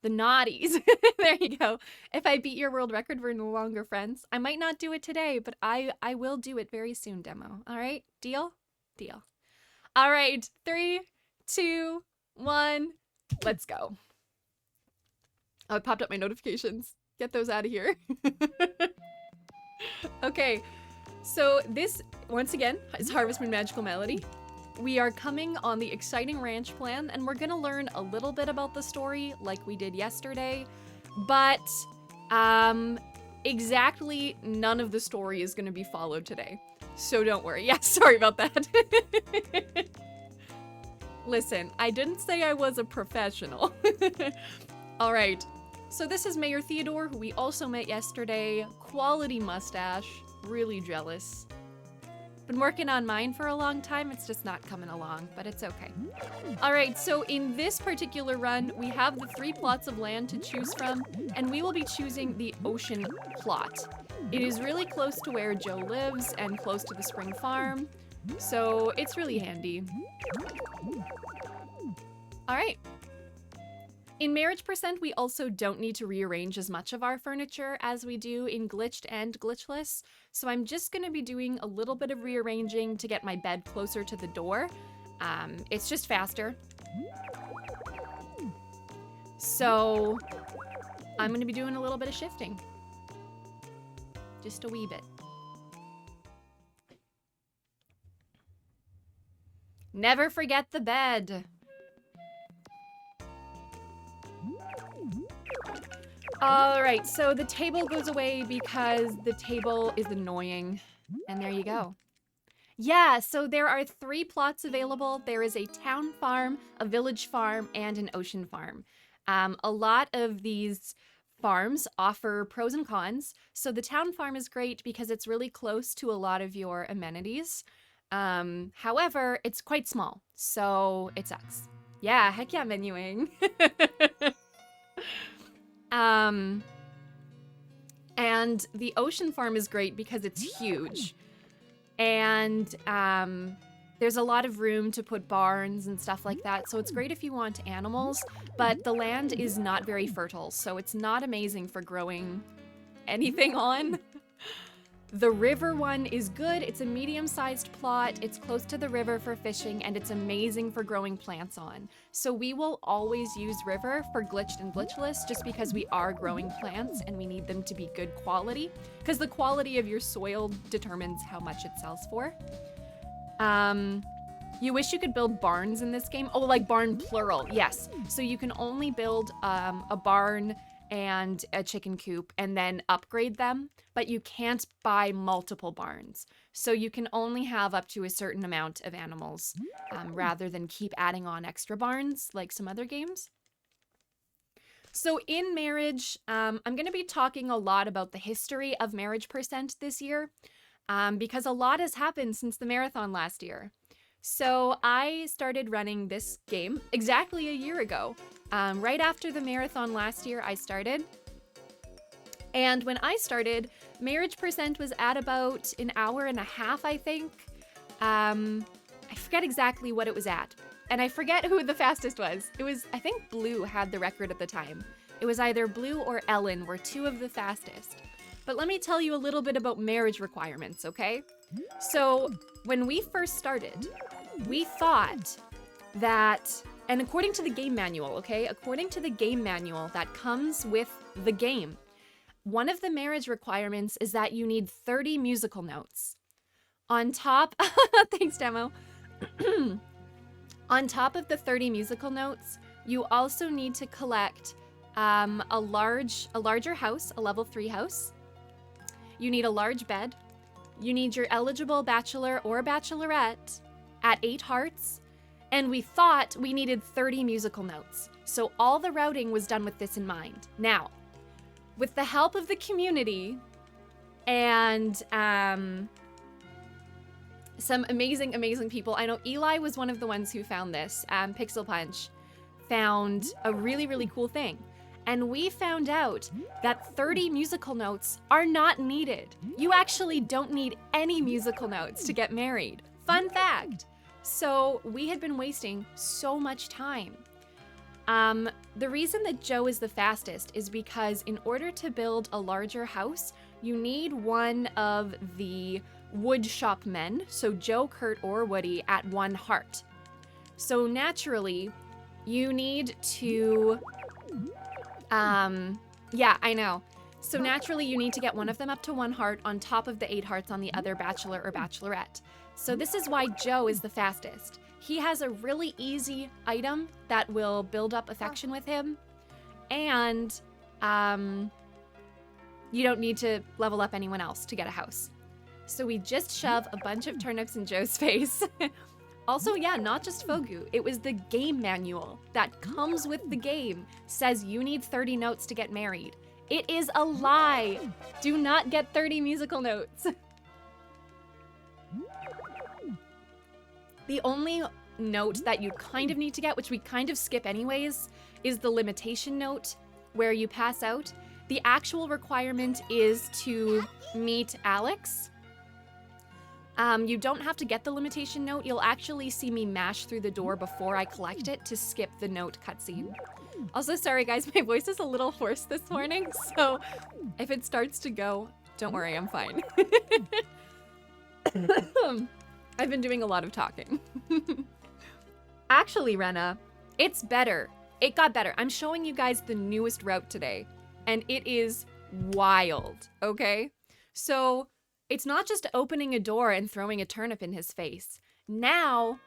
The naughties. There you go. If I beat your world record, we're no longer friends. I might not do it today, but I will do it very soon, demo. All right? Deal? Deal. All right. 3, 2, 1. Let's go. Oh, it popped up my notifications. Get those out of here. Okay. So this, once again, is Harvest Moon Magical Melody. We are coming on the exciting ranch plan, and we're gonna learn a little bit about the story like we did yesterday, but exactly none of the story is gonna be followed today. So don't worry. Yeah, sorry about that. Listen, I didn't say I was a professional. All right. So this is Mayor Theodore, who we also met yesterday. Quality mustache. Really jealous. Been working on mine for a long time. It's just not coming along, but it's okay. All right, so in this particular run, we have the 3 plots of land to choose from, and we will be choosing the ocean plot. It is really close to where Joe lives and close to the spring farm, so it's really handy. All right. In Marriage Percent, we also don't need to rearrange as much of our furniture as we do in Glitched and Glitchless, so I'm just going to be doing a little bit of rearranging to get my bed closer to the door. It's just faster. So I'm going to be doing a little bit of shifting. Just a wee bit. Never forget the bed. All right, so the table goes away because the table is annoying. And there you go. Yeah, so there are 3 plots available. There is a town farm, a village farm, and an ocean farm. A lot of these farms offer pros and cons. So the town farm is great because it's really close to a lot of your amenities. However, it's quite small, so it sucks. Yeah, heck yeah, menuing. And the ocean farm is great because it's huge. And there's a lot of room to put barns and stuff like that. So it's great if you want animals, but the land is not very fertile. So it's not amazing for growing anything on. The river one is good. It's a medium-sized plot. It's close to the river for fishing, and it's amazing for growing plants on. So we will always use river for glitched and glitchless just because we are growing plants and we need them to be good quality, because the quality of your soil determines how much it sells for. You wish you could build barns in this game. Oh, like barn plural, yes. So you can only build a barn and a chicken coop and then upgrade them, but you can't buy multiple barns. So you can only have up to a certain amount of animals rather than keep adding on extra barns like some other games. So in Marriage, I'm going to be talking a lot about the history of Marriage Percent this year because a lot has happened since the marathon last year. So I started running this game exactly a year ago. Right after the marathon last year, I started. And when I started, Marriage Percent was at about an hour and a half, I think. I forget exactly what it was at. And I forget who the fastest was. It was, I think Blue had the record at the time. It was either Blue or Ellen were 2 of the fastest. But let me tell you a little bit about marriage requirements, okay? So when we first started, we thought that, and according to the game manual, okay? According to the game manual that comes with the game, one of the marriage requirements is that you need 30 musical notes. On top, thanks demo. On top of the 30 musical notes, you also need to collect a larger house, a level 3 house. You need a large bed. You need your eligible bachelor or bachelorette at 8 hearts. And we thought we needed 30 musical notes. So all the routing was done with this in mind. Now, with the help of the community and some amazing, amazing people. I know Eli was one of the ones who found this. Pixel Punch found a really, really cool thing. And we found out that 30 musical notes are not needed. You actually don't need any musical notes to get married. Fun fact. So we had been wasting so much time. The reason that Joe is the fastest is because in order to build a larger house, you need one of the wood shop men, so Joe, Kurt, or Woody, at 1 heart. So naturally, you need to, yeah, I know. So naturally, you need to get one of them up to 1 heart on top of the 8 hearts on the other bachelor or bachelorette. So this is why Joe is the fastest. He has a really easy item that will build up affection with him, and you don't need to level up anyone else to get a house. So we just shove a bunch of turnips in Joe's face. Also, yeah, not just Fogu. It was the game manual that comes with the game says you need 30 notes to get married. It is a lie. Do not get 30 musical notes. The only note that you kind of need to get, which we kind of skip anyways, is the limitation note where you pass out. The actual requirement is to meet Alex. You don't have to get the limitation note. You'll actually see me mash through the door before I collect it to skip the note cutscene. Also, sorry guys, my voice is a little hoarse this morning, so if it starts to go, don't worry, I'm fine. I've been doing a lot of talking. Actually, Rena, it's better. It got better. I'm showing you guys the newest route today, and it is wild, okay? So it's not just opening a door and throwing a turnip in his face. Now,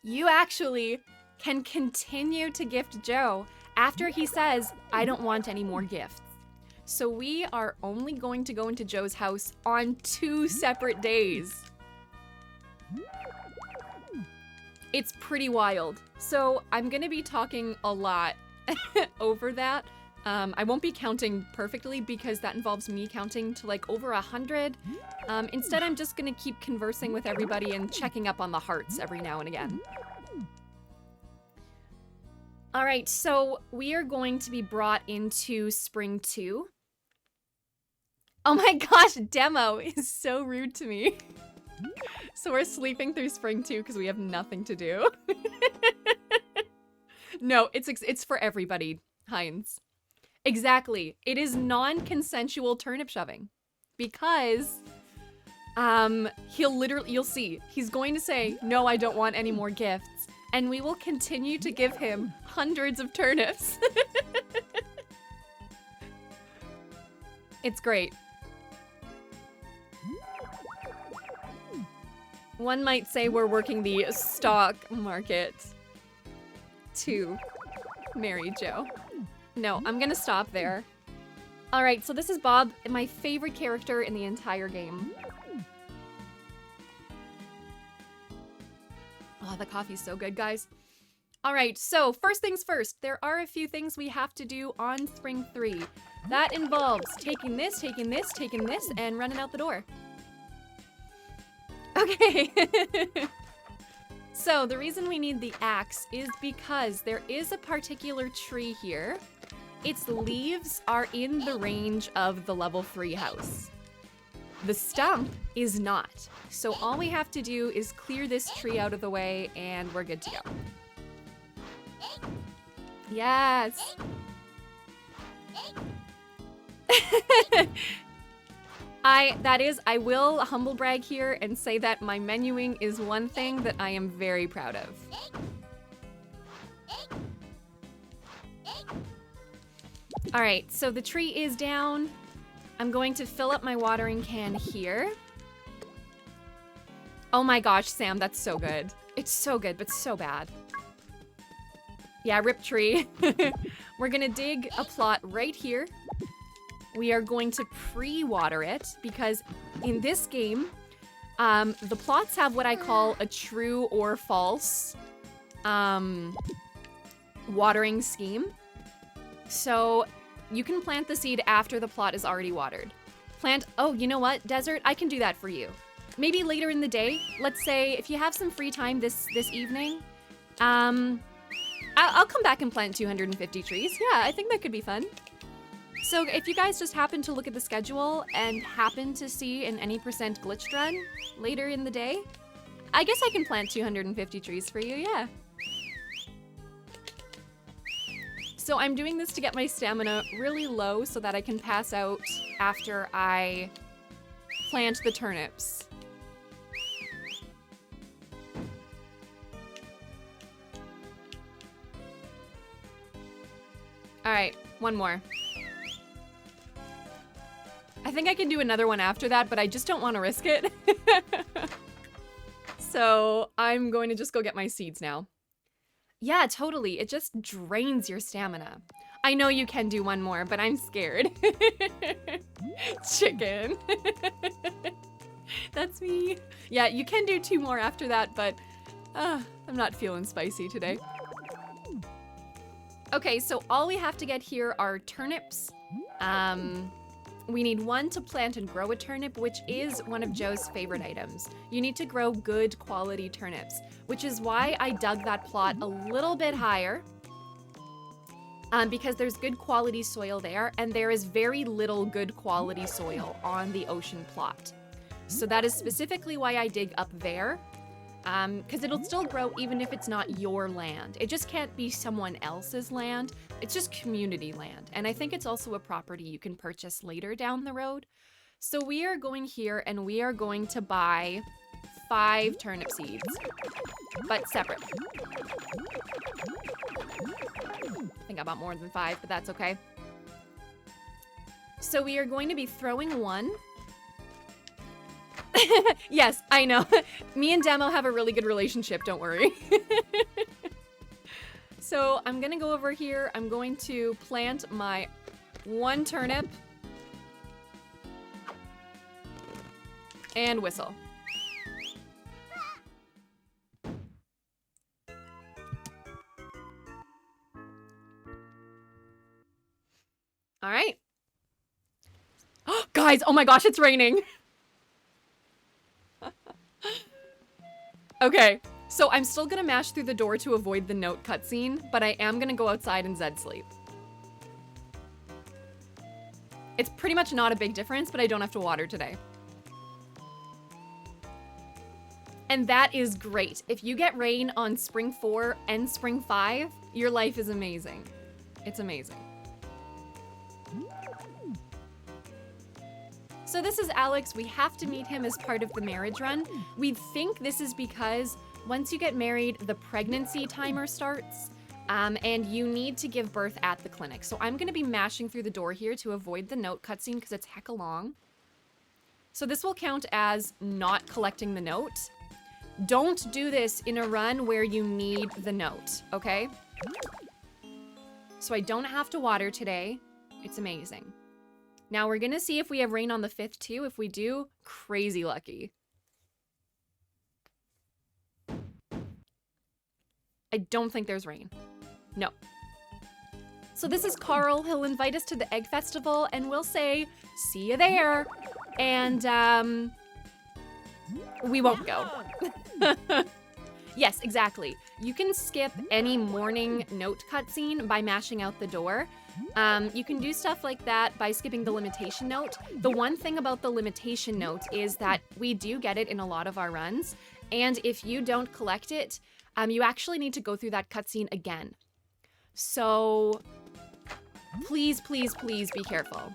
you actually can continue to gift Joe after he says, I don't want any more gifts. So we are only going to go into Joe's house on 2 separate days. It's pretty wild. So I'm gonna be talking a lot over that. I won't be counting perfectly because that involves me counting to like over 100. Instead, I'm just gonna keep conversing with everybody and checking up on the hearts every now and again. All right, so we are going to be brought into Spring 2. Oh my gosh, Demo is so rude to me. So we're sleeping through Spring 2 because we have nothing to do. No, it's for everybody, Heinz. Exactly. It is non-consensual turnip shoving because you'll see, he's going to say, no, I don't want any more gifts. And we will continue to give him hundreds of turnips. It's great. One might say we're working the stock market to marry Joe. No, I'm gonna stop there. All right, so this is Bob, my favorite character in the entire game. Oh, the coffee's so good, guys. All right, so first things first, there are a few things we have to do on Spring 3. That involves taking this, and running out the door. Okay. So the reason we need the axe is because there is a particular tree here. Its leaves are in the range of the level 3 house. The stump is not. So all we have to do is clear this tree out of the way and we're good to go. Yes. I will humble brag here and say that my menuing is one thing that I am very proud of. All right, so the tree is down. I'm going to fill up my watering can here. Oh my gosh, Sam, that's so good. It's so good, but so bad. Yeah, rip tree. We're gonna dig a plot right here. We are going to pre-water it because in this game, the plots have what I call a true or false watering scheme. So you can plant the seed after the plot is already watered. Oh, you know what, Desert? I can do that for you. Maybe later in the day, let's say if you have some free time this evening, I'll come back and plant 250 trees. Yeah, I think that could be fun. So if you guys just happen to look at the schedule and happen to see an any % glitched run later in the day, I guess I can plant 250 trees for you, yeah. So I'm doing this to get my stamina really low so that I can pass out after I plant the turnips. All right, one more. I think I can do another one after that, but I just don't want to risk it. So I'm going to just go get my seeds now. Yeah, totally. It just drains your stamina. I know you can do one more, but I'm scared. Chicken. That's me. Yeah, you can do 2 more after that, but I'm not feeling spicy today. Okay, so all we have to get here are turnips. We need 1 to plant and grow a turnip, which is one of Joe's favorite items. You need to grow good quality turnips, which is why I dug that plot a little bit higher, because there's good quality soil there, and there is very little good quality soil on the ocean plot. So that is specifically why I dig up there, because it'll still grow even if it's not your land. It just can't be someone else's land. It's just community land. And I think it's also a property you can purchase later down the road. So we are going here and we are going to buy 5 turnip seeds, but separate. I think I bought more than 5, but that's okay. So we are going to be throwing 1. Yes, I know. Me and Demo have a really good relationship, don't worry. So I'm gonna go over here. I'm going to plant my 1 turnip and whistle. All right. Guys, oh my gosh, it's raining. Okay, so I'm still gonna mash through the door to avoid the note cutscene, but I am gonna go outside and Zed sleep. It's pretty much not a big difference, but I don't have to water today. And that is great. If you get rain on Spring 4 and Spring 5, your life is amazing. It's amazing. So this is Alex. We have to meet him as part of the marriage run. We think this is because once you get married, the pregnancy timer starts, and you need to give birth at the clinic. So I'm gonna be mashing through the door here to avoid the note cutscene because it's hecka long. So this will count as not collecting the note. Don't do this in a run where you need the note, okay? So I don't have to water today. It's amazing. Now we're gonna see if we have rain on the 5th too. If we do, crazy lucky. I don't think there's rain. No. So this is Carl. He'll invite us to the Egg Festival and we'll say, see you there. And we won't go. Yes, exactly. You can skip any morning note cutscene by mashing out the door. You can do stuff like that by skipping the limitation note. The one thing about the limitation note is that we do get it in a lot of our runs, and if you don't collect it, you actually need to go through that cutscene again. So please, please, please be careful.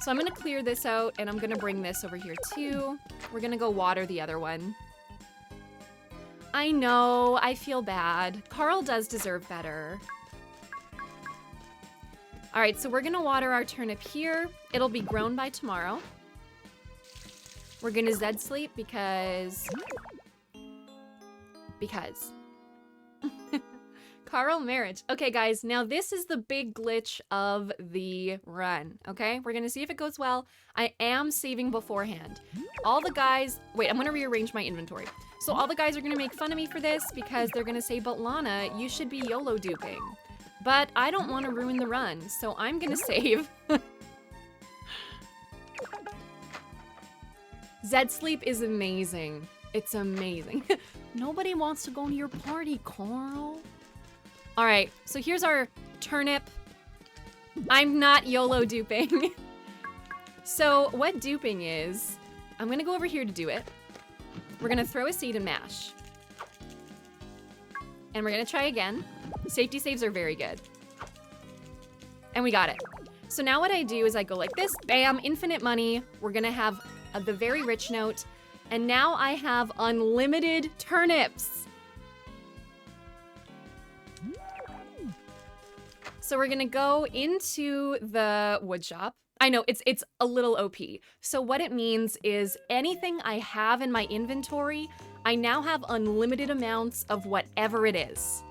So I'm gonna clear this out, and I'm gonna bring this over here too. We're gonna go water the other one. I know, I feel bad. Carl does deserve better. All right, so we're gonna water our turnip here. It'll be grown by tomorrow. We're gonna Zed sleep because... Carl marriage. Okay, guys, now this is the big glitch of the run, okay? We're gonna see if it goes well. I am saving beforehand. All the guys... Wait, I'm gonna rearrange my inventory. So all the guys are gonna make fun of me for this because they're gonna say, but Lana, you should be YOLO duping. But I don't want to ruin the run, so I'm gonna save. Zed sleep is amazing. It's amazing. Nobody wants to go to your party, Carl. All right, so here's our turnip. I'm not YOLO duping. So what duping is, I'm gonna go over here to do it. We're gonna throw a seed and mash. And we're gonna try again. Safety saves are very good. And we got it. So now what I do is I go like this, bam, infinite money. We're gonna have the very rich note. And now I have unlimited turnips. So we're gonna go into the wood shop. I know, it's a little OP. So what it means is anything I have in my inventory, I now have unlimited amounts of whatever it is.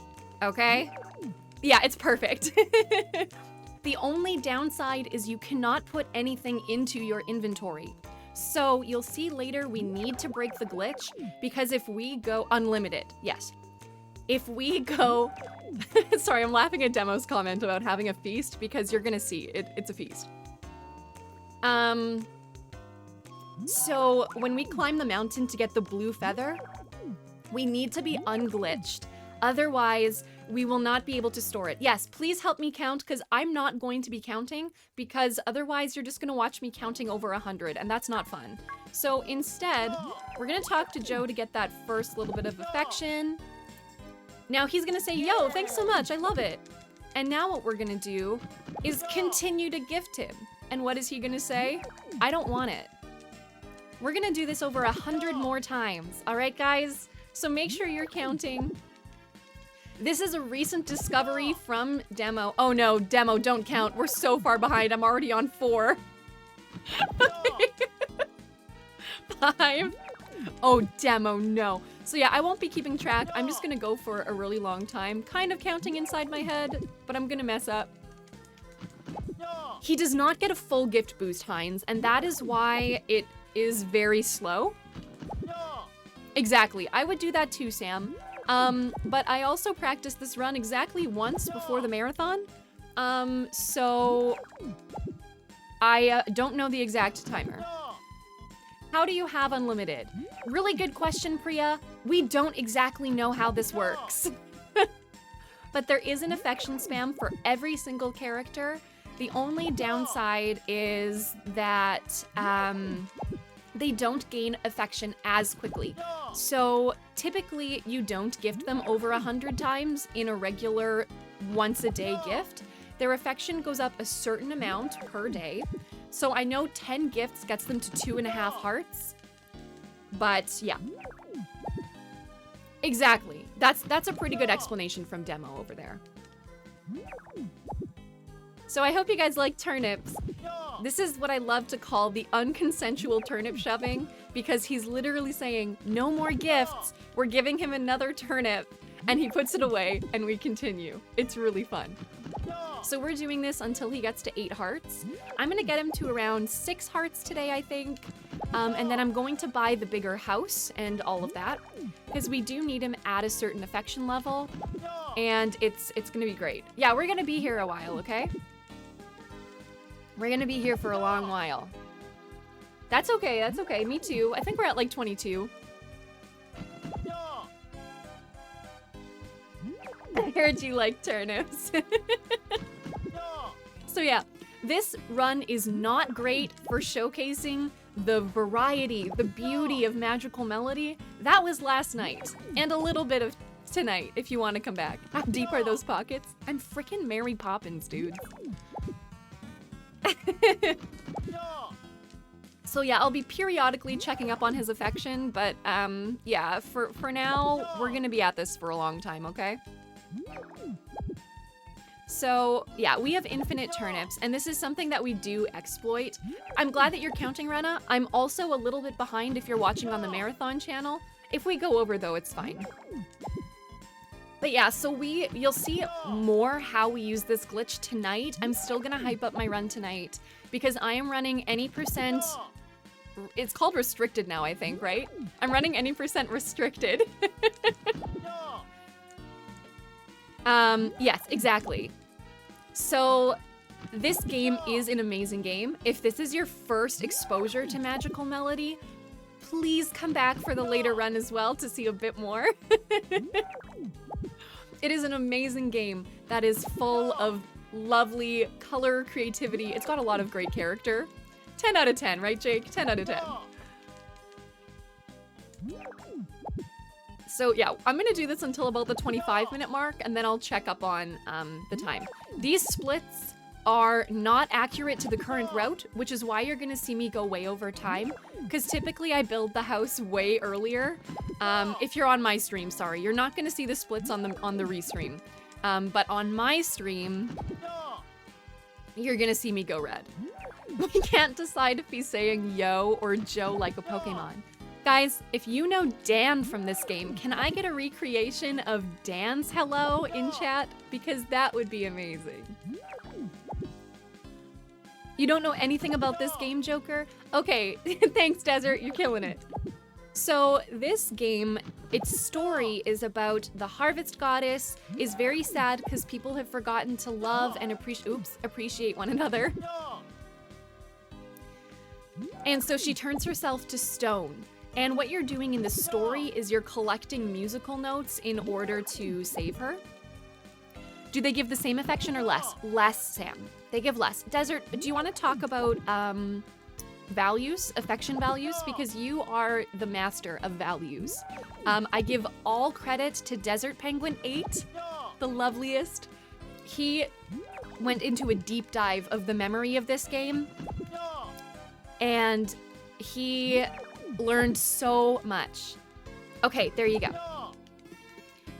Okay? Yeah, it's perfect. The only downside is you cannot put anything into your inventory. So you'll see later we need to break the glitch because if we go unlimited, yes. If we go, sorry, I'm laughing at Demo's comment about having a feast because you're gonna see it's a feast. So when we climb the mountain to get the blue feather, we need to be unglitched. Otherwise, we will not be able to store it. Yes, please help me count because I'm not going to be counting because otherwise you're just gonna watch me counting over 100 and that's not fun. So instead, we're gonna talk to Joe to get that first little bit of affection. Now he's gonna say, yo, thanks so much, I love it. And now what we're gonna do is continue to gift him. And what is he gonna say? I don't want it. We're gonna do this over 100 more times, all right, guys? So make sure you're counting. This is a recent discovery from Demo. Oh no, Demo, don't count. We're so far behind. I'm already on 4. Okay. 5. Oh, Demo, no. So yeah, I won't be keeping track. I'm just gonna go for a really long time, kind of counting inside my head, but I'm gonna mess up. He does not get a full gift boost, Heinz, and that is why it is very slow. Exactly, I would do that too, Sam. But I also practiced this run exactly once before the marathon. So I don't know the exact timer. How do you have unlimited? Really good question, Priya. We don't exactly know how this works. But there is an affection spam for every single character. The only downside is that they don't gain affection as quickly. So typically you don't gift them over 100 times in a regular once-a-day gift. Their affection goes up a certain amount per day. So I know 10 gifts gets them to 2.5 hearts. But yeah. Exactly. That's a pretty good explanation from Demo over there. So I hope you guys like turnips. This is what I love to call the unconsensual turnip shoving because he's literally saying, no more gifts. We're giving him another turnip and he puts it away and we continue. It's really fun. So we're doing this until he gets to 8 hearts. I'm gonna get him to around 6 hearts today, I think. And then I'm going to buy the bigger house and all of that because we do need him at a certain affection level and it's gonna be great. Yeah, we're gonna be here a while, okay? We're gonna be here for a long while. That's okay, me too. I think we're at like 22. I heard you like turnips. So yeah, this run is not great for showcasing the variety, the beauty of Magical Melody. That was last night, and a little bit of tonight, if you want to come back. How deep are those pockets? I'm freaking Mary Poppins, dude. So yeah, I'll be periodically checking up on his affection, but yeah, for now, we're gonna be at this for a long time, okay? So yeah, we have infinite turnips, and this is something that we do exploit. I'm glad that you're counting, Rena. I'm also a little bit behind if you're watching on the Marathon channel. If we go over though, it's fine. But yeah, so you'll see more how we use this glitch tonight. I'm still gonna hype up my run tonight because I am running any percent, it's called restricted now, I think, right? I'm running any percent restricted. Yes, exactly. So this game is an amazing game. If this is your first exposure to Magical Melody, please come back for the later run as well to see a bit more. It is an amazing game that is full of lovely color creativity. It's got a lot of great character. 10 out of 10, right, Jake? 10 out of 10. So yeah, I'm gonna do this until about the 25-minute mark, and then I'll check up on the time. These splits are not accurate to the current route, which is why you're gonna see me go way over time, because typically I build the house way earlier. If you're on my stream, sorry, you're not gonna see the splits on the restream. But on my stream, you're gonna see me go red. We can't decide if he's saying yo or Joe like a Pokemon. Guys, if you know Dan from this game, can I get a recreation of Dan's hello in chat? Because that would be amazing. You don't know anything about this game, Joker? Okay, thanks, Desert, you're killing it. So this game, its story is about the harvest goddess is very sad because people have forgotten to love and appreciate one another. And so she turns herself to stone. And what you're doing in the story is you're collecting musical notes in order to save her. Do they give the same affection or less? Less, Sam. They give less. Desert, do you want to talk about values, affection values? Because you are the master of values. I give all credit to Desert Penguin 8, the loveliest. He went into a deep dive of the memory of this game. And he learned so much. Okay, there you go.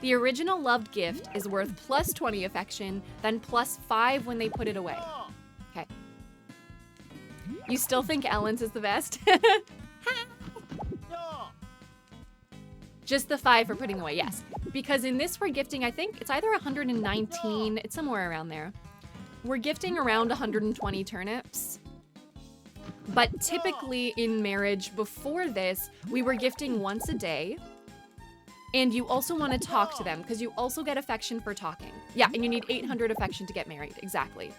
The original loved gift is worth plus 20 affection, then plus 5 when they put it away. Okay. You still think Ellen's is the best? Just the 5 for putting away, yes. Because in this we're gifting, I think it's either 119, it's somewhere around there. We're gifting around 120 turnips. But typically in marriage before this, we were gifting once a day. And you also want to talk to them because you also get affection for talking. Yeah, and you need 800 affection to get married, exactly.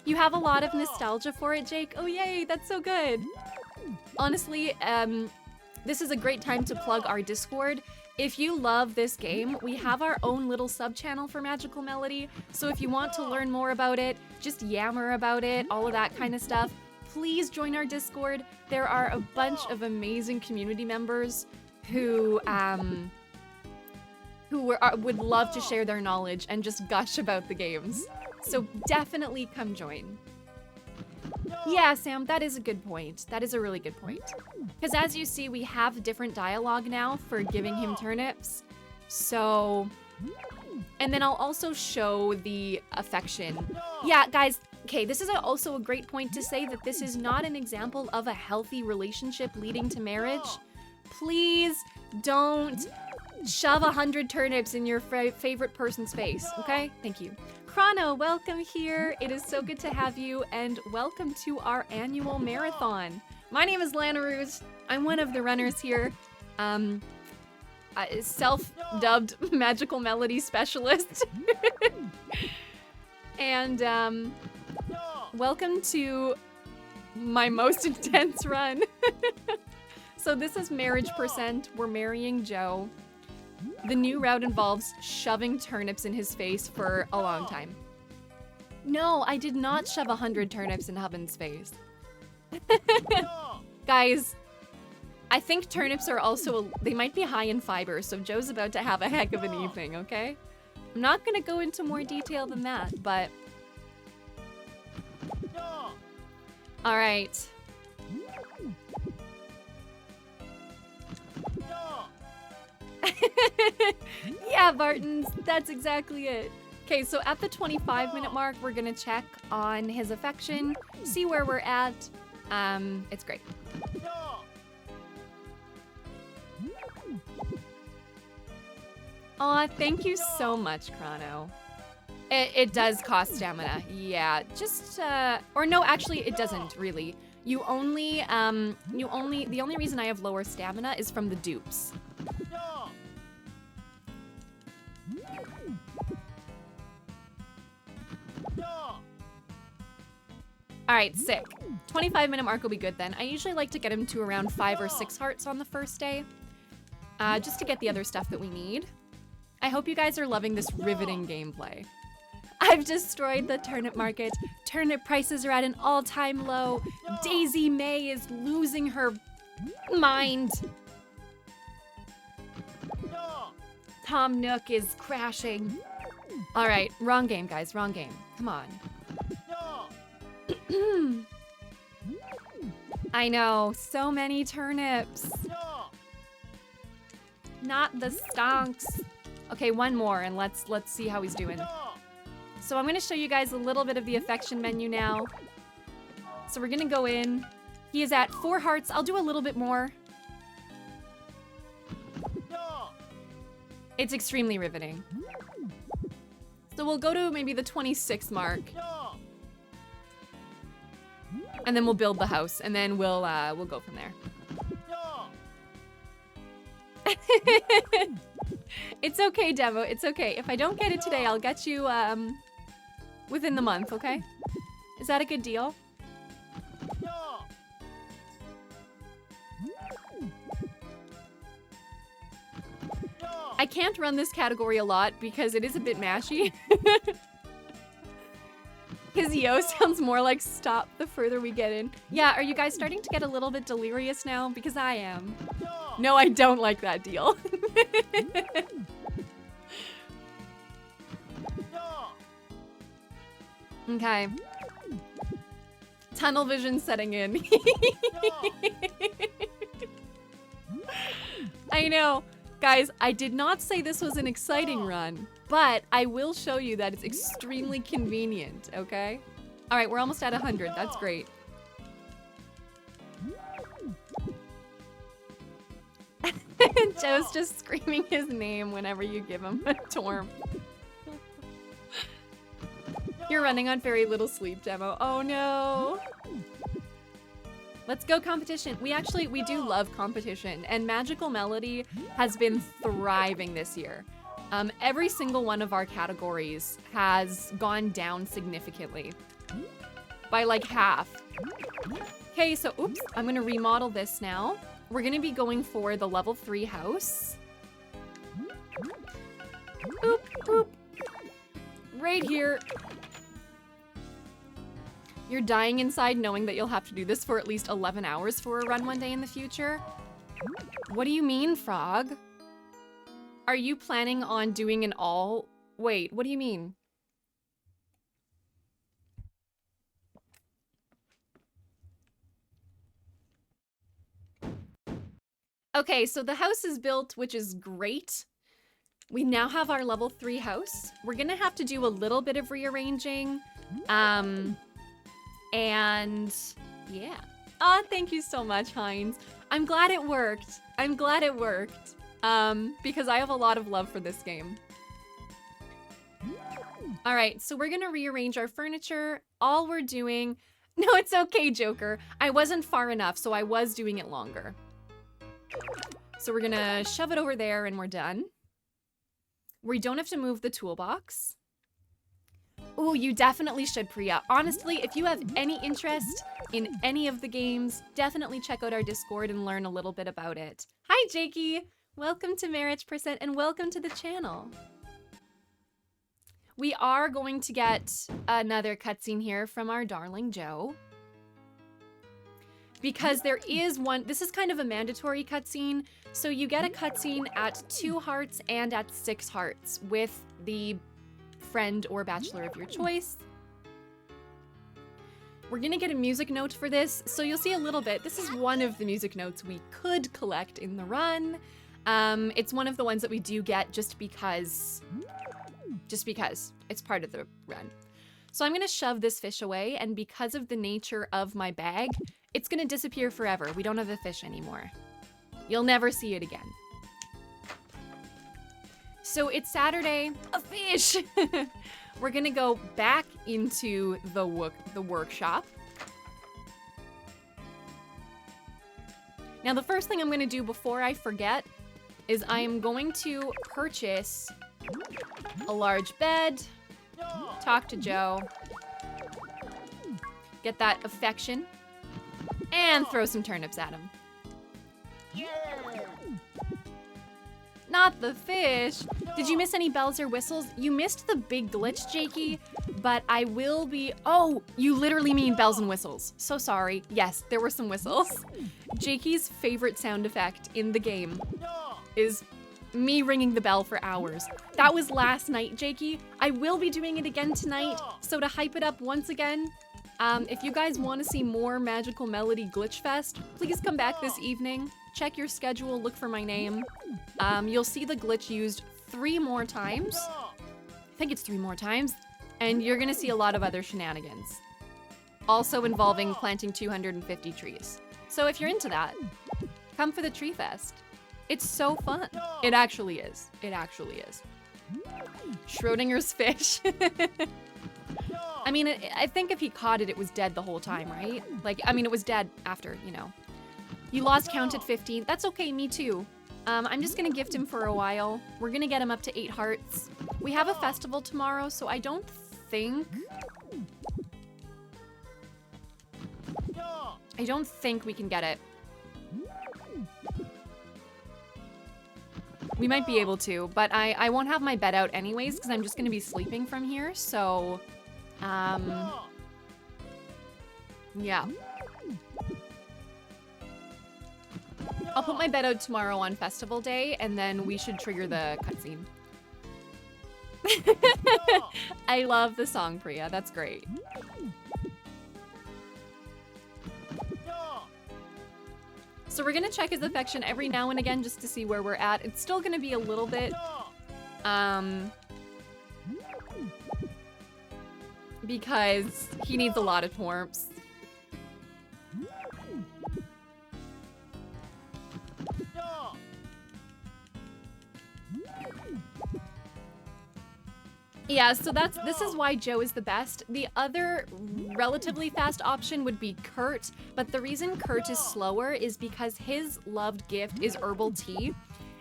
You have a lot of nostalgia for it, Jake. Oh yay, that's so good. Honestly, this is a great time to plug our Discord. If you love this game, we have our own little sub-channel for Magical Melody. So if you want to learn more about it, just yammer about it, all of that kind of stuff, please join our Discord. There are a bunch of amazing community members who would love to share their knowledge and just gush about the games. So definitely come join. Yeah, Sam, that is a good point. That is a really good point. Because as you see, we have different dialogue now for giving him turnips. So, and then I'll also show the affection. Yeah, guys, okay, this is also a great point to say that this is not an example of a healthy relationship leading to marriage. Please don't shove 100 turnips in your favorite person's face, okay? Thank you. Chrono, welcome here. It is so good to have you, and welcome to our annual marathon. My name is Lanaruse. I'm one of the runners here. Self-dubbed Magical Melody Specialist. And welcome to my most intense run. So this is marriage percent. We're marrying Joe. The new route involves shoving turnips in his face for a long time. No, I did not shove 100 turnips in Hubben's face. Guys, I think turnips are also, they might be high in fiber, so Joe's about to have a heck of an evening, okay? I'm not gonna go into more detail than that, but... All right. Yeah, Bartons, that's exactly it. Okay, so at the 25-minute mark, we're gonna check on his affection, see where we're at. It's great. Aw, thank you so much, Chrono. It does cost stamina, yeah. Just, or no, actually, it doesn't really. The only reason I have lower stamina is from the dupes. Alright, sick. 25-minute mark will be good then. I usually like to get him to around 5 or 6 hearts on the first day. Just to get the other stuff that we need. I hope you guys are loving this riveting gameplay. I've destroyed the turnip market. Turnip prices are at an all-time low. Daisy May is losing her mind. Tom Nook is crashing. Alright, wrong game, guys, wrong game. Come on. I know, so many turnips. Not the stonks. Okay, one more, and let's see how he's doing. So I'm gonna show you guys a little bit of the affection menu now. So we're gonna go in. He is at 4 hearts. I'll do a little bit more. It's extremely riveting. So we'll go to maybe the 26 mark. And then we'll build the house, and then we'll go from there. It's okay, Demo. It's okay. If I don't get it today, I'll get you within the month, okay? Is that a good deal? I can't run this category a lot because it is a bit mashy. His yo sounds more like stop the further we get in. Yeah, are you guys starting to get a little bit delirious now? Because I am. No, I don't like that deal. Okay. Tunnel vision setting in. I know. Guys, I did not say this was an exciting run, but I will show you that it's extremely convenient, okay? All right, we're almost at 100. That's great. Joe's just screaming his name whenever you give him a torm. You're running on very little sleep, Demo. Oh no. Let's go competition. We do love competition, and Magical Melody has been thriving this year. Every single one of our categories has gone down significantly by like half. Okay, so oops, I'm gonna remodel this now. We're gonna be going for the level 3 house. Oop, oop. Right here. You're dying inside knowing that you'll have to do this for at least 11 hours for a run one day in the future? What do you mean, Frog? Are you planning on doing an all... Wait, what do you mean? Okay, so the house is built, which is great. We now have our level 3 house. We're gonna have to do a little bit of rearranging. And yeah. Oh, thank you so much, Heinz. I'm glad it worked. I'm glad it worked. Because I have a lot of love for this game. All right, so we're gonna rearrange our furniture. All we're doing... No, it's okay, Joker. I wasn't far enough, so I was doing it longer. So we're gonna shove it over there and we're done. We don't have to move the toolbox. Ooh, you definitely should, Priya. Honestly, if you have any interest in any of the games, definitely check out our Discord and learn a little bit about it. Hi, Jakey! Welcome to Marriage Percent and welcome to the channel. We are going to get another cutscene here from our darling Joe. Because there is one, this is kind of a mandatory cutscene, so you get a cutscene at 2 hearts and at 6 hearts with the friend or bachelor of your choice. We're gonna get a music note for this, so you'll see a little bit. This is one of the music notes we could collect in the run. It's one of the ones that we do get just because it's part of the run. So I'm gonna shove this fish away, and because of the nature of my bag, it's gonna disappear forever. We don't have a fish anymore. You'll never see it again. So it's Saturday, a fish! We're gonna go back into the workshop. Now the first thing I'm gonna do before I forget is I am going to purchase a large bed, talk to Joe, get that affection, and throw some turnips at him. Not the fish. Did you miss any bells or whistles? You missed the big glitch, Jakey, but I will be... Oh, you literally mean bells and whistles. So sorry. Yes, there were some whistles. Jakey's favorite sound effect in the game is me ringing the bell for hours. That was last night, Jakey. I will be doing it again tonight, so to hype it up once again, If you guys want to see more Magical Melody Glitch Fest, please come back this evening. Check your schedule, look for my name. You'll see the glitch used 3 more times. I think it's 3 more times. And you're gonna see a lot of other shenanigans. Also involving planting 250 trees. So if you're into that, come for the Tree Fest. It's so fun. It actually is. It actually is. Schrodinger's fish. I mean, I think if he caught it, it was dead the whole time, right? Like, I mean, it was dead after, you know. You lost count at 15. That's okay, me too. I'm just gonna gift him for a while. We're gonna get him up to 8 hearts. We have a festival tomorrow, so I don't think we can get it. We might be able to, but I won't have my bed out anyways because I'm just gonna be sleeping from here, so yeah. I'll put my bed out tomorrow on festival day, and then we should trigger the cutscene. I love the song, Priya. That's great. So we're gonna check his affection every now and again just to see where we're at. It's still gonna be a little bit, because he needs a lot of warmth. Yeah, so this is why Joe is the best. The other relatively fast option would be Kurt, but the reason Kurt is slower is because his loved gift is herbal tea.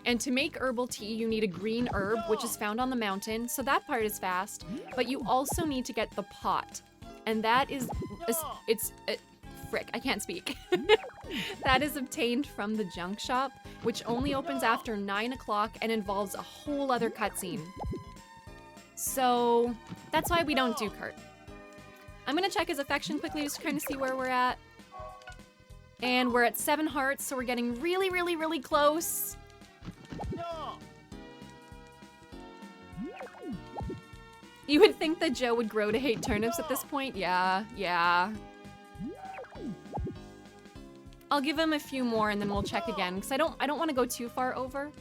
And to make herbal tea, you need a green herb, which is found on the mountain, so that part is fast. But you also need to get the pot, and that is, frick, I can't speak. That is obtained from the junk shop, which only opens after 9 o'clock and involves a whole other cutscene. So that's why we don't do Kurt. I'm gonna check his affection quickly just to kind of see where we're at. And we're at 7 hearts, so we're getting really, really, really close. You would think that Joe would grow to hate turnips at this point? Yeah, yeah. I'll give him a few more and then we'll check again, because I don't want to go too far over.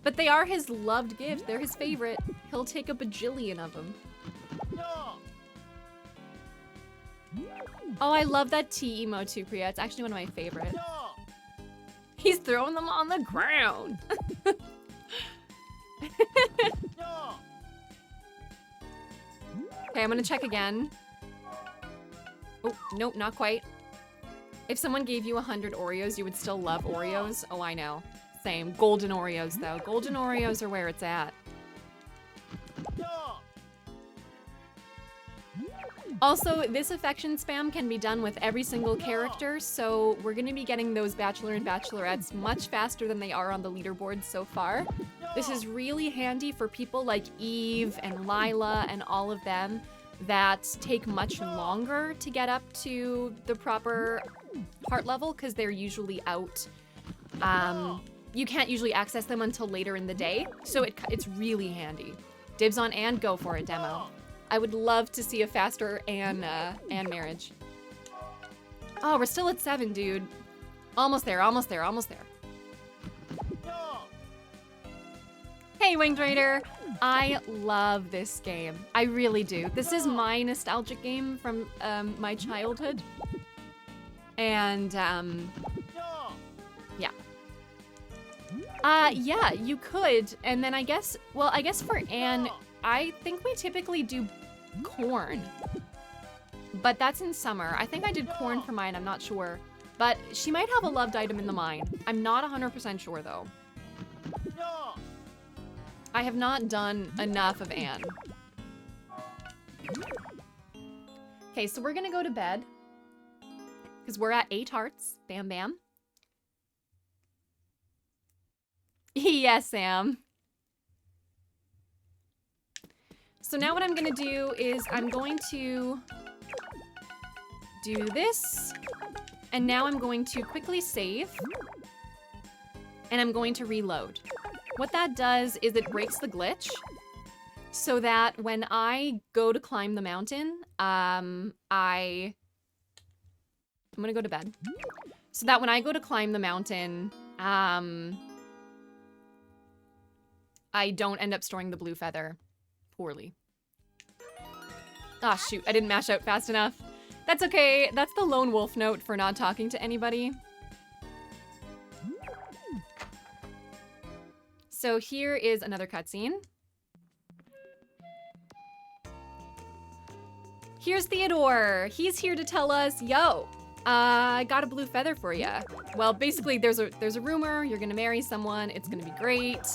But they are his loved gift. They're his favorite. He'll take a bajillion of them. Oh, I love that tea emote too, Priya. It's actually one of my favorite. He's throwing them on the ground. Okay, I'm gonna check again. Oh, nope, not quite. If someone gave you 100 Oreos, you would still love Oreos? Oh, I know. Same. Golden Oreos, though. Golden Oreos are where it's at. Also, this affection spam can be done with every single character, so we're going to be getting those Bachelor and Bachelorettes much faster than they are on the leaderboard so far. This is really handy for people like Eve and Lila and all of them that take much longer to get up to the proper heart level because they're usually out. You can't usually access them until later in the day, so it's really handy. Dibs on Anne, go for it, demo. I would love to see a faster Anne marriage. Oh, we're still at 7, dude. Almost there, almost there, almost there. Hey, Winged Raider. I love this game. I really do. This is my nostalgic game from my childhood. And, yeah. Yeah, you could. And then I guess for Anne, I think we typically do corn. But that's in summer. I think I did corn for mine, I'm not sure. But she might have a loved item in the mine. I'm not 100% sure, though. I have not done enough of Anne. Okay, so we're gonna go to bed. Because we're at 8 hearts. Bam, bam. Yes, Sam. So now what I'm gonna do is I'm going to do this. And now I'm going to quickly save. And I'm going to reload. What that does is it breaks the glitch. so that when I go to climb the mountain, I'm gonna go to bed. So that when I go to climb the mountain, I don't end up storing the blue feather poorly. Ah, shoot, I didn't mash out fast enough. That's okay, that's the lone wolf note for not talking to anybody. So here is another cutscene. Here's Theodore. He's here to tell us, yo, I got a blue feather for you. Well, basically there's a rumor you're gonna marry someone. It's gonna be great.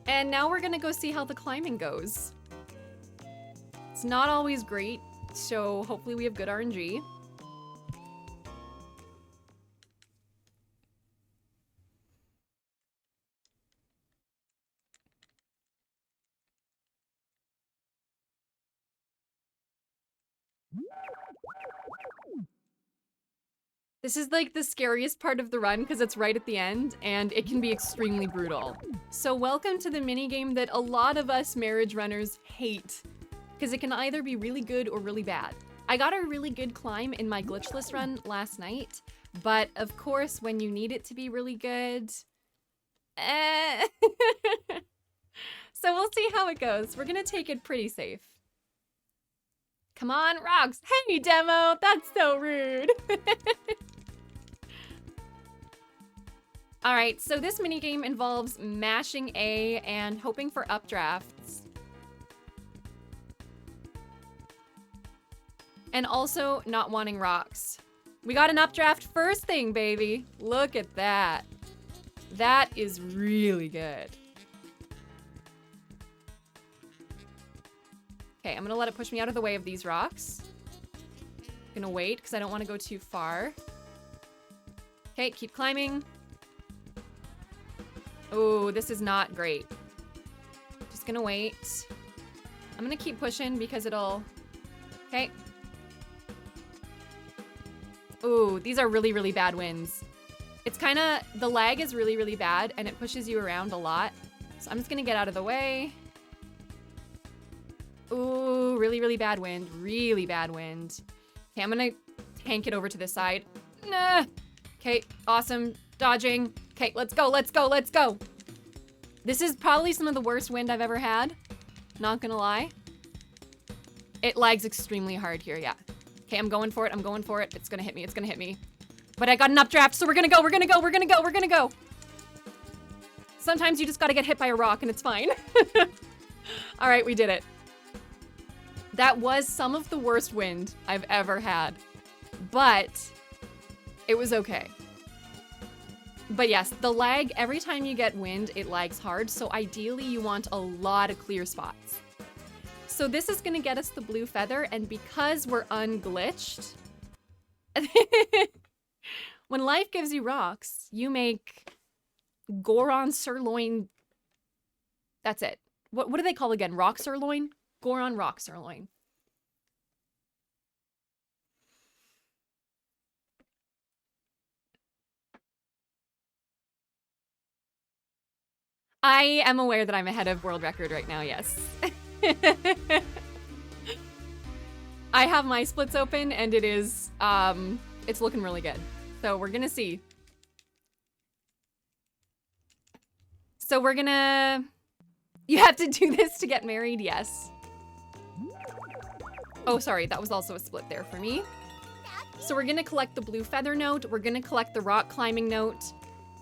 And now we're gonna go see how the climbing goes. It's not always great, so hopefully we have good RNG. This is like the scariest part of the run because it's right at the end and it can be extremely brutal. So welcome to the minigame that a lot of us marriage runners hate because it can either be really good or really bad. I got a really good climb in my glitchless run last night, but of course when you need it to be really good, So we'll see how it goes. We're gonna take it pretty safe. Come on, rocks. Hey, demo, that's so rude. All right, so this minigame involves mashing A and hoping for updrafts. And also not wanting rocks. We got an updraft first thing, baby. Look at that. That is really good. Okay, I'm gonna let it push me out of the way of these rocks. Gonna wait, because I don't want to go too far. Okay, keep climbing. Oh, this is not great. Just gonna wait. I'm gonna keep pushing because it'll... Okay. Ooh, these are really, really bad winds. It's kind of... The lag is really, really bad, and it pushes you around a lot. So I'm just gonna get out of the way. Ooh, really, really bad wind. Really bad wind. Okay, I'm gonna tank it over to this side. Nah. Okay, awesome. Dodging. Okay, let's go, let's go, let's go. This is probably some of the worst wind I've ever had. Not gonna lie. It lags extremely hard here, yeah. Okay, I'm going for it, I'm going for it. It's gonna hit me, it's gonna hit me. But I got an updraft, so we're gonna go, we're gonna go, we're gonna go, we're gonna go. Sometimes you just gotta get hit by a rock and it's fine. All right, we did it. That was some of the worst wind I've ever had, but it was okay. But yes, the lag, every time you get wind, it lags hard. So ideally you want a lot of clear spots. So this is gonna get us the blue feather, and because we're unglitched, when life gives you rocks, you make Goron sirloin. That's it. What do they call again? Rock sirloin? Goron rock sirloin. I am aware that I'm ahead of world record right now, yes. I have my splits open and it is, it's looking really good. So we're gonna see. So we're gonna... You have to do this to get married, yes. Oh, sorry, that was also a split there for me. So we're gonna collect the blue feather note, we're gonna collect the rock climbing note,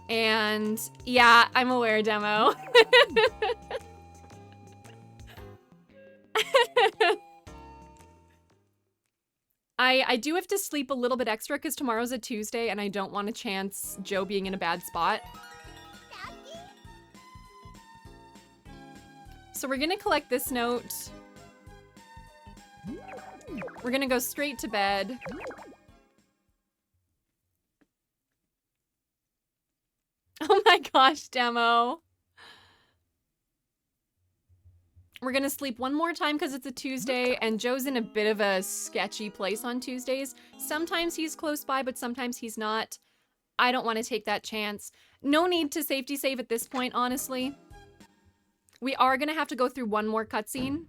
and yeah, I'm aware, demo. I do have to sleep a little bit extra because tomorrow's a Tuesday and I don't want to chance Joe being in a bad spot. So we're gonna collect this note. We're gonna go straight to bed. Oh my gosh, demo. We're gonna sleep one more time because it's a Tuesday, and Joe's in a bit of a sketchy place on Tuesdays. Sometimes he's close by, but sometimes he's not. I don't want to take that chance. No need to safety save at this point, honestly. We are gonna have to go through one more cutscene.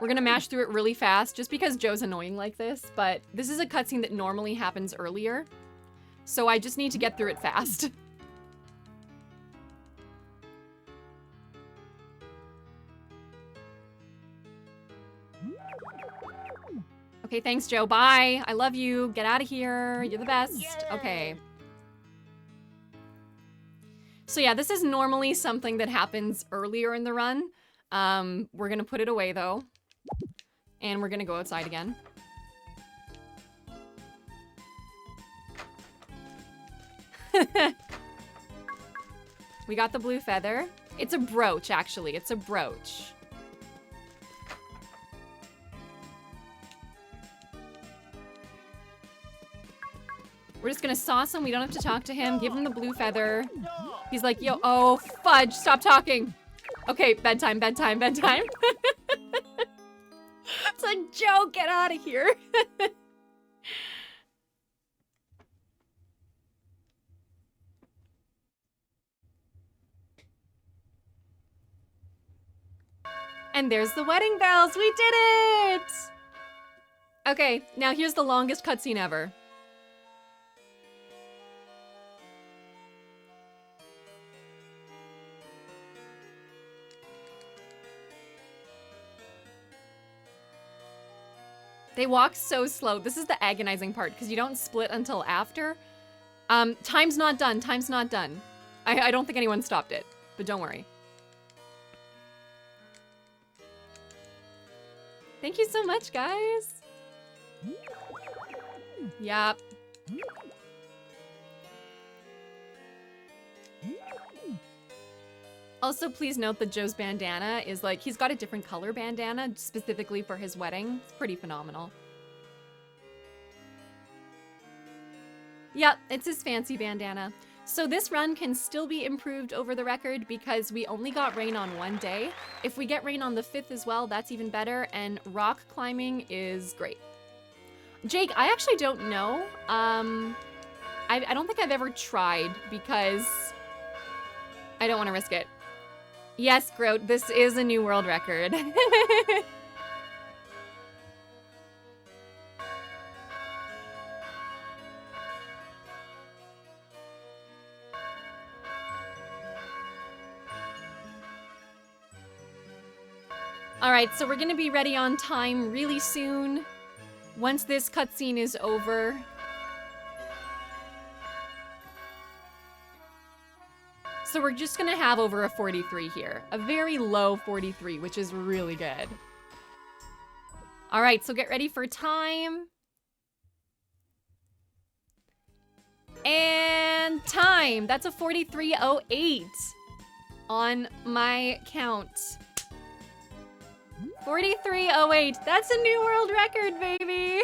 We're gonna mash through it really fast, just because Joe's annoying like this, but this is a cutscene that normally happens earlier, so I just need to get through it fast. Okay, thanks, Joe. Bye. I love you. Get out of here. You're the best. Yay. Okay. So yeah, this is normally something that happens earlier in the run. We're gonna put it away though. And we're gonna go outside again. We got the blue feather. It's a brooch, actually. It's a brooch. We're just gonna sauce him. We don't have to talk to him. Give him the blue feather. He's like, yo, oh, fudge, stop talking. Okay, bedtime, bedtime, bedtime. It's like, Joe, get out of here. And there's the wedding bells. We did it! Okay, now here's the longest cutscene ever. They walk so slow. This is the agonizing part, because you don't split until after. Time's not done. Time's not done. I don't think anyone stopped it, but don't worry. Thank you so much, guys. Yep. Also, please note that Joe's bandana is like, he's got a different color bandana specifically for his wedding. It's pretty phenomenal. Yep, it's his fancy bandana. So this run can still be improved over the record because we only got rain on one day. If we get rain on the 5th as well, that's even better, and rock climbing is great. Jake, I actually don't know. I don't think I've ever tried because I don't want to risk it. Yes, Groat, this is a new world record. Alright, so we're gonna be ready on time really soon. Once this cutscene is over. So we're just gonna have over a 43 here. A very low 43, which is really good. Alright, so get ready for time. And time! That's a 43:08 on my count. 43:08, that's a new world record, baby!